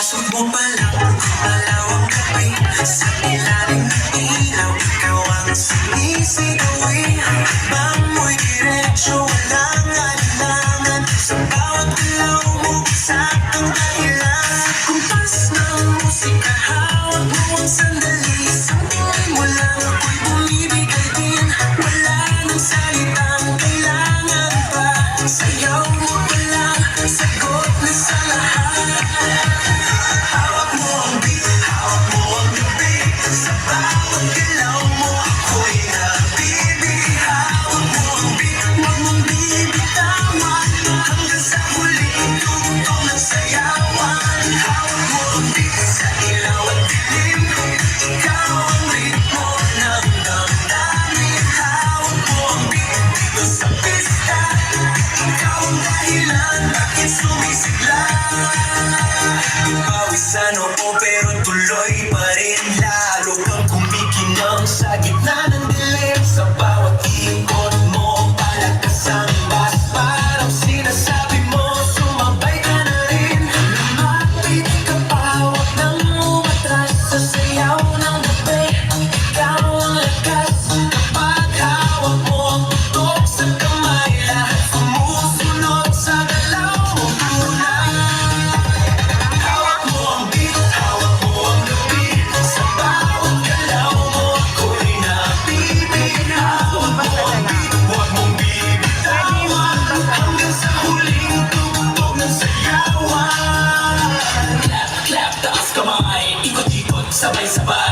Puso mo palang malawang gabi, sa ilalim ng ilaw, ikaw ang sinisigawin. Bang mo'y diretso, walang alinlangan, sa bawat galaw mo, saktang dahilan. Kumpas ng musika, hawak mo ang sandali, sa tingin mo lang ako'y bumibigay din. Wala nang salitang kailangan pa, sayaw mo pa lang, sagot na sa lahat. Hawak mo ang beat, hawak mo ang gabi, sa bawat galaw mo ako'y nabibig. Hawak mo ang beat, huwag mong bibitawan, hanggang sa huling tugtog ng sayawan. Hawak mo ang beat, sa ilaw at dilim, ikaw ang ritmo ng damdamin. Hawak mo ang beat, dito sa pista, ikaw ang dahilan, bakit sumisigla. Pawisan ako pero tuloy pa rin, lalo kang kumikinang sa gitna ng dilim. Sa bawat ikot mo, palakas ang bas, parang sinasabi mo, sumabay ka na rin. Lumapit ka pa, huwag nang umatras, sa sayaw ng gabi, ikaw ang lakas. Kapag hawak mo ang tutok sa kamay, lahat sumusunod sa galaw mo tunay. Hawak mo ang beat, hawak mo ang gabi, sa bawat galaw mo ako'y nabibig. Hawak mo ang beat, huwag mong bibitawan, hanggang sa huling tugtog ng sayawan. Clap, clap, taas kamay, ikot-ikot, sabay-sabay.